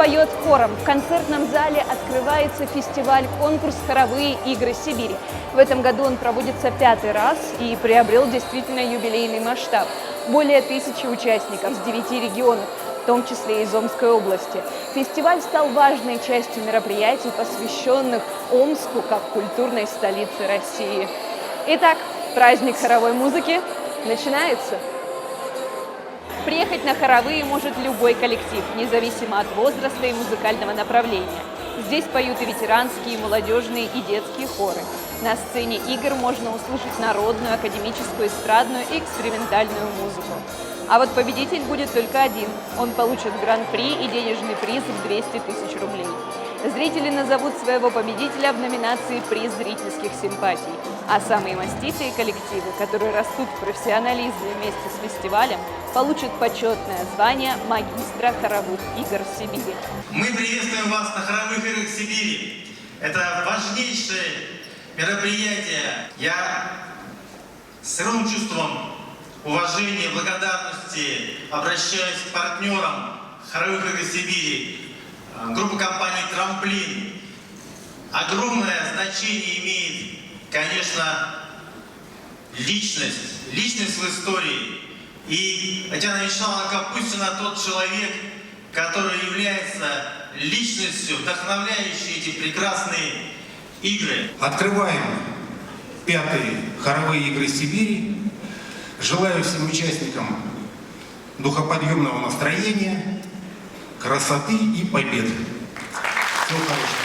поет хором. В концертном зале открывается фестиваль-конкурс «Хоровые игры Сибири». В этом году он проводится 5-й раз и приобрел действительно юбилейный масштаб. Более 1000 участников с 9 регионов, в том числе из Омской области. Фестиваль стал важной частью мероприятий, посвященных Омску как культурной столице России. Итак, праздник хоровой музыки начинается. Приехать на хоровые может любой коллектив, независимо от возраста и музыкального направления. Здесь поют и ветеранские, и молодежные, и детские хоры. На сцене игр можно услышать народную, академическую, эстрадную и экспериментальную музыку. А вот победитель будет только один. Он получит гран-при и денежный приз в 200 000 рублей. Зрители назовут своего победителя в номинации «Приз зрительских симпатий». А самые маститые коллективы, которые растут в профессионализме вместе с фестивалем, получат почетное звание магистра хоровых игр Сибири. Мы приветствуем вас на хоровых играх Сибири. Это важнейшее мероприятие. Я с сырым чувством уважения, благодарности обращаюсь к партнерам хоровых игр Сибири. Группа компаний «Трамплин». Огромное значение имеет, конечно, личность в истории. И Татьяна Вячеславовна Капустина тот человек, который является личностью, вдохновляющей эти прекрасные игры. Открываем 5-е хоровые игры Сибири. Желаю всем участникам духоподъемного настроения, красоты и побед. Всего хорошего.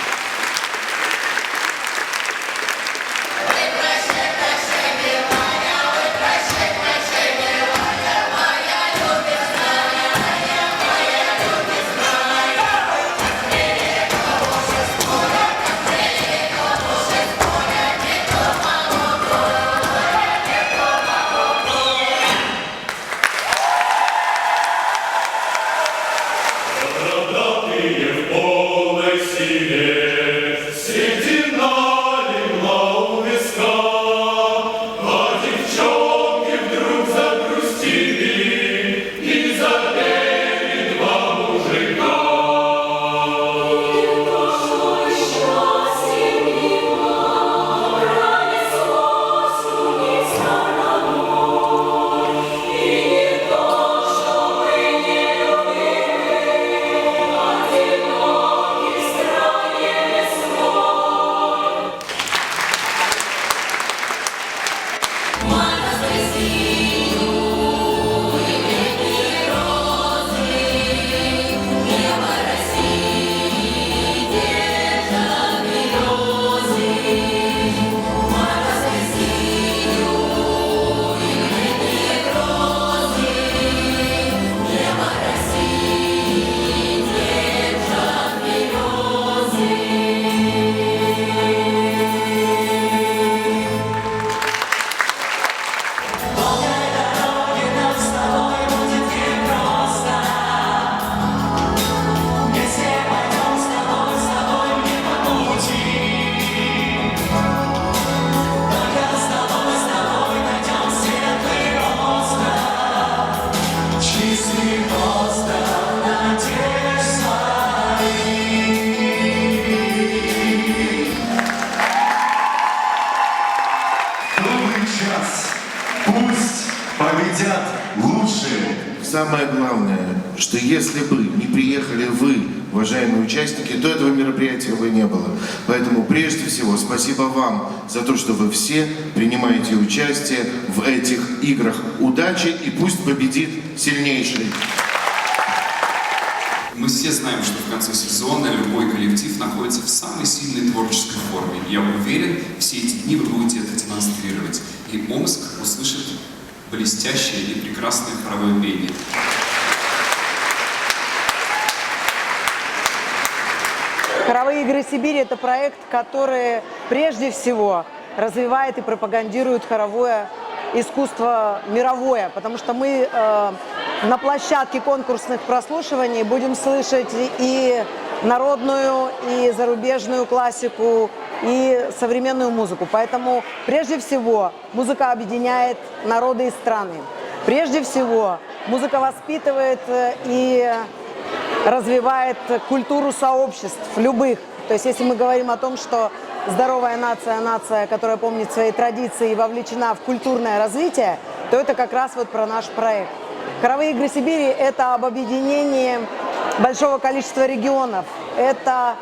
Пусть победят лучшие. Самое главное, что если бы не приехали вы, уважаемые участники, то этого мероприятия бы не было. Поэтому прежде всего спасибо вам за то, что вы все принимаете участие в этих играх. Удачи и пусть победит сильнейший. Мы все знаем, что в конце сезона любой коллектив находится в самой сильной творческой форме. Я уверен, все эти дни вы будете это демонстрировать. И Омск услышит блестящее и прекрасное хоровое пение. Хоровые игры Сибири – это проект, который прежде всего развивает и пропагандирует хоровое искусство мировое, потому что мы на площадке конкурсных прослушиваний будем слышать и народную, и зарубежную классику, и современную музыку. Поэтому прежде всего музыка объединяет народы и страны. Прежде всего музыка воспитывает и развивает культуру сообществ любых. То есть если мы говорим о том, что здоровая нация, нация, которая помнит свои традиции и вовлечена в культурное развитие, то это как раз вот про наш проект. Хоровые игры Сибири – это об объединении большого количества регионов. Это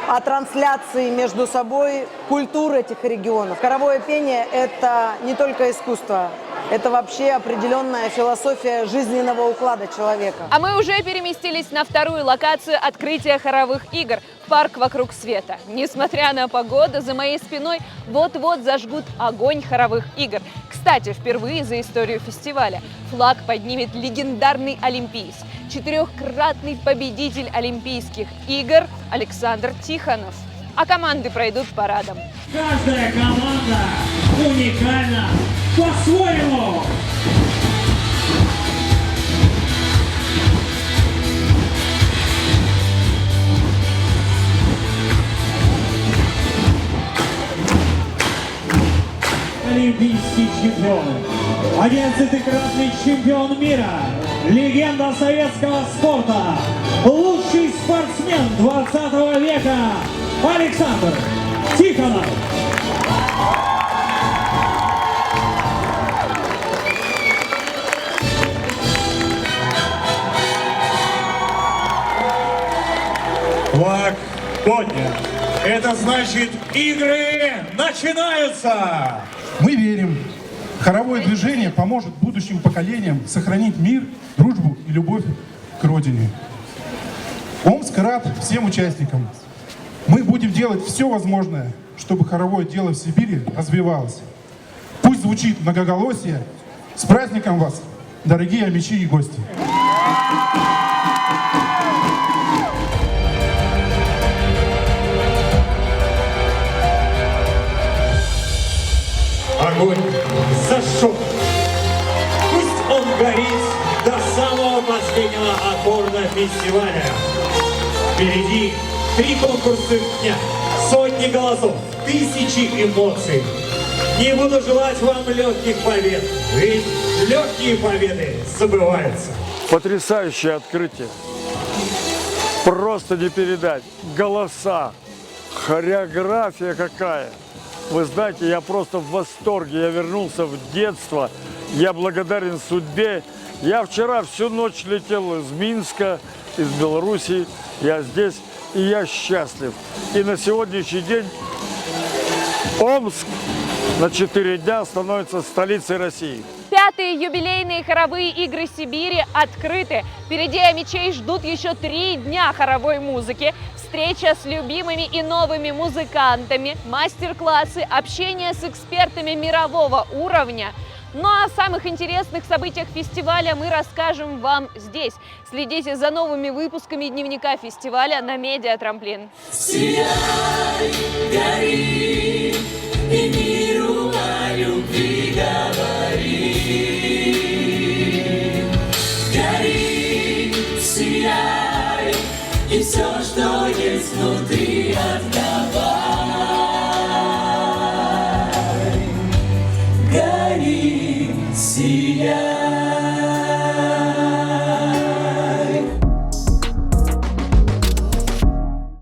о трансляции между собой культур этих регионов. Хоровое пение – это не только искусство, это вообще определенная философия жизненного уклада человека. А мы уже переместились на вторую локацию открытия хоровых игр – парк вокруг света. Несмотря на погоду, за моей спиной вот-вот зажгут огонь хоровых игр. Кстати, впервые за историю фестиваля флаг поднимет легендарный олимпиец, 4-кратный победитель Олимпийских игр Александр Тихонов. А команды пройдут парадом. Каждая команда уникальна по-своему. Олимпийский чемпион, 11-кратный чемпион мира, легенда советского спорта, лучший спортсмен 20 века Александр Тихонов. Флаг поднят. Это значит, игры начинаются! Мы верим, хоровое движение поможет будущим поколениям сохранить мир, дружбу и любовь к родине. Омск рад всем участникам. Мы будем делать все возможное, чтобы хоровое дело в Сибири развивалось. Пусть звучит многоголосие. С праздником вас, дорогие омичи и гости! Огонь зашел. Пусть он горит до самого последнего аккорда фестиваля. Впереди 3 конкурсных дня, сотни голосов, тысячи эмоций. Не буду желать вам легких побед, ведь легкие победы забываются. Потрясающее открытие. Просто не передать. Голоса, хореография какая. Вы знаете, я просто в восторге. Я вернулся в детство. Я благодарен судьбе. Я вчера всю ночь летел из Минска, из Белоруссии. Я здесь, и я счастлив. И на сегодняшний день Омск на 4 дня становится столицей России. 5-е юбилейные хоровые игры Сибири открыты. Впереди омичей ждут еще 3 дня хоровой музыки, встреча с любимыми и новыми музыкантами, мастер-классы, общение с экспертами мирового уровня. Ну а о самых интересных событиях фестиваля мы расскажем вам здесь. Следите за новыми выпусками дневника фестиваля на Медиа Трамплин. Сияй!